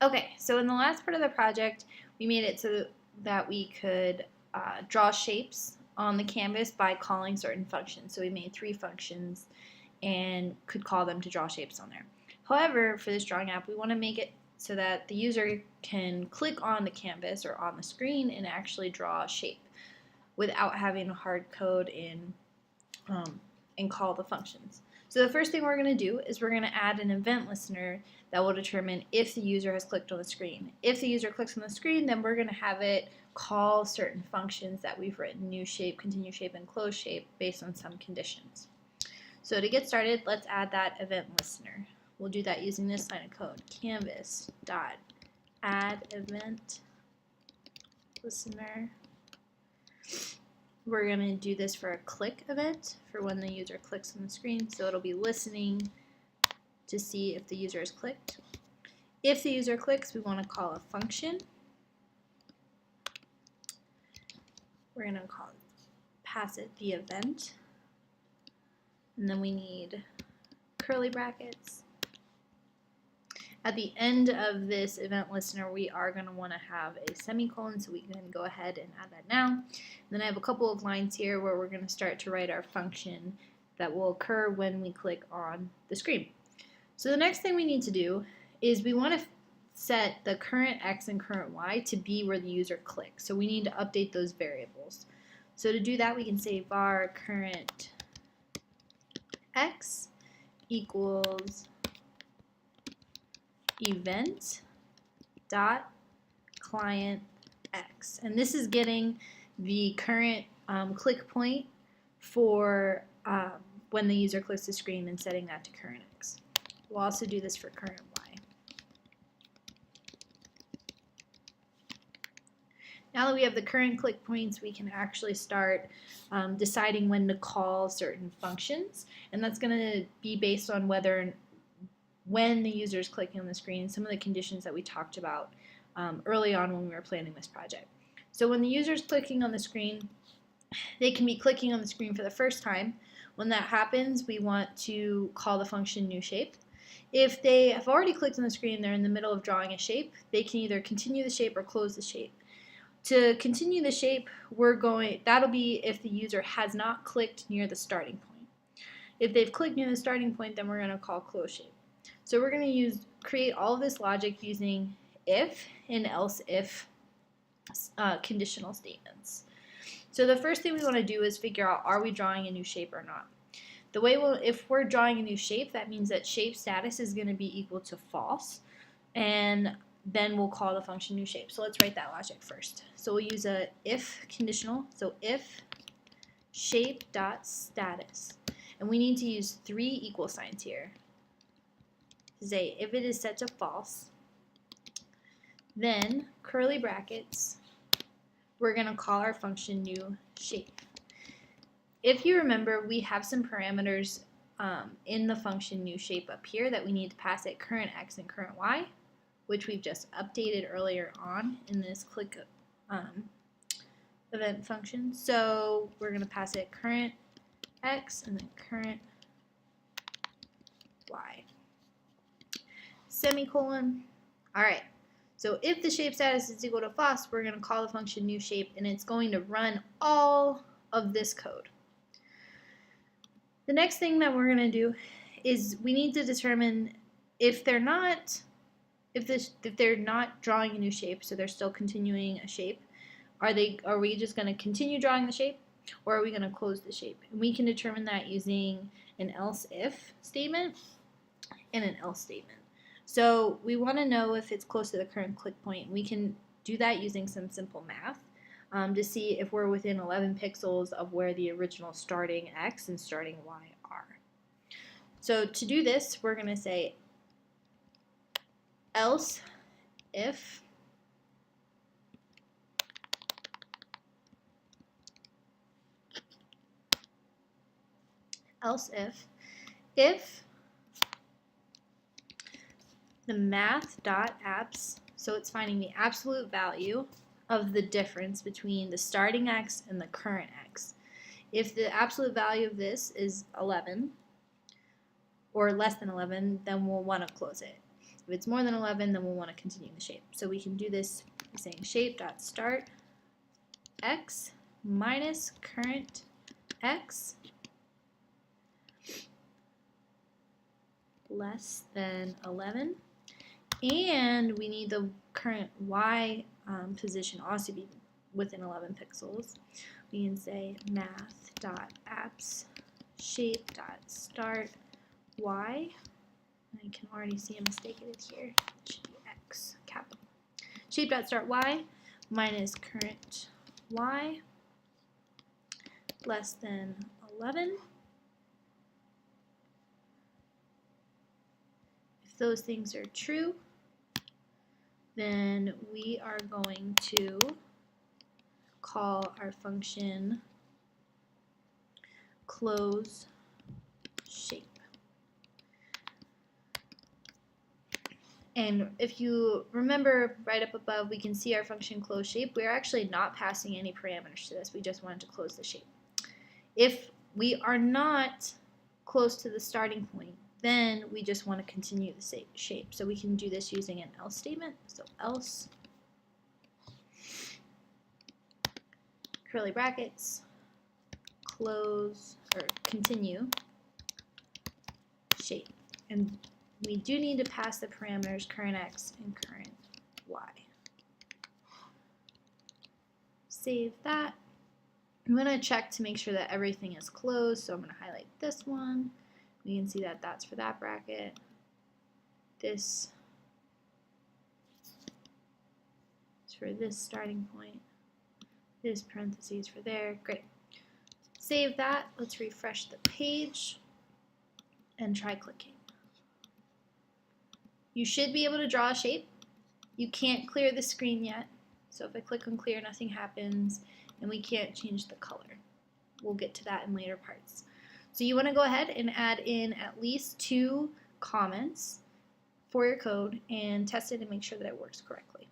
Okay, so in the last part of the project, we made it so that we could draw shapes on the canvas by calling certain functions. So we made 3 functions and could call them to draw shapes on there. However, for this drawing app, we want to make it so that the user can click on the canvas or on the screen and actually draw a shape without having to hard code and call the functions. So the first thing we're going to do is we're going to add an event listener that will determine if the user has clicked on the screen. If the user clicks on the screen, then we're going to have it call certain functions that we've written, new shape, continue shape, and close shape, based on some conditions. So to get started, let's add that event listener. We'll do that using this line of code, canvas.add event listener. We're going to do this for a click event for when the user clicks on the screen. So it'll be listening to see if the user has clicked. If the user clicks, we want to call a function. We're going to pass it the event. And then we need curly brackets. At the end of this event listener, we are going to want to have a semicolon, so we can go ahead and add that now. And then I have a couple of lines here where we're going to start to write our function that will occur when we click on the screen. So the next thing we need to do is we want to set the current x and current y to be where the user clicks. So we need to update those variables. So to do that, we can say var current x equals event dot client x, and this is getting the current click point for when the user clicks the screen and setting that to current x. We'll also do this for current y. Now that we have the current click points, we can actually start deciding when to call certain functions, and that's going to be based on when the user is clicking on the screen, some of the conditions that we talked about early on when we were planning this project. So when the user is clicking on the screen, they can be clicking on the screen for the first time. When that happens, we want to call the function new shape. If they have already clicked on the screen, they're in the middle of drawing a shape, they can either continue the shape or close the shape. To continue the shape, that'll be if the user has not clicked near the starting point. If they've clicked near the starting point, then we're going to call close shape. So we're going to create all of this logic using if and else if conditional statements. So the first thing we want to do is figure out, are we drawing a new shape or not? If we're drawing a new shape, that means that shape status is going to be equal to false, and then we'll call the function new shape. So let's write that logic first. So we'll use a if conditional, so if shape.status, and we need to use 3 equal signs here. Say if it is set to false, then curly brackets, we're going to call our function new shape. If you remember, we have some parameters in the function new shape up here that we need to pass it current x and current y, which we've just updated earlier on in this click event function. So we're going to pass it current x and then current y. Semicolon. Alright, so if the shape status is equal to false, we're going to call the function new shape, and it's going to run all of this code. The next thing that we're going to do is we need to determine if they're not drawing a new shape, so they're still continuing a shape, are we just going to continue drawing the shape, or are we going to close the shape? And we can determine that using an else if statement and an else statement. So we want to know if it's close to the current click point. We can do that using some simple math to see if we're within 11 pixels of where the original starting x and starting y are. So to do this, we're going to say else if the math.abs, so it's finding the absolute value of the difference between the starting x and the current x. If the absolute value of this is 11 or less than 11, then we'll want to close it. If it's more than 11, then we'll want to continue the shape. So we can do this by saying shape.start x minus current x less than 11. And we need the current y position also be within 11 pixels. We can say math.apps shape.start y. I can already see a mistake in it here. It should be x, capital. Shape.start y minus current y less than 11. If those things are true, then we are going to call our function close shape. And if you remember right up above, we can see our function close shape. We're actually not passing any parameters to this. We just wanted to close the shape. If we are not close to the starting point, then we just want to continue the shape. So we can do this using an else statement. So else, curly brackets, close, or continue, shape. And we do need to pass the parameters current x and current y. Save that. I'm going to check to make sure that everything is closed, so I'm going to highlight this one. We can see that that's for that bracket. This is for this starting point. This parentheses for there. Great. Save that. Let's refresh the page and try clicking. You should be able to draw a shape. You can't clear the screen yet. So if I click on clear, nothing happens, and we can't change the color. We'll get to that in later parts. So you want to go ahead and add in at least 2 comments for your code and test it and make sure that it works correctly.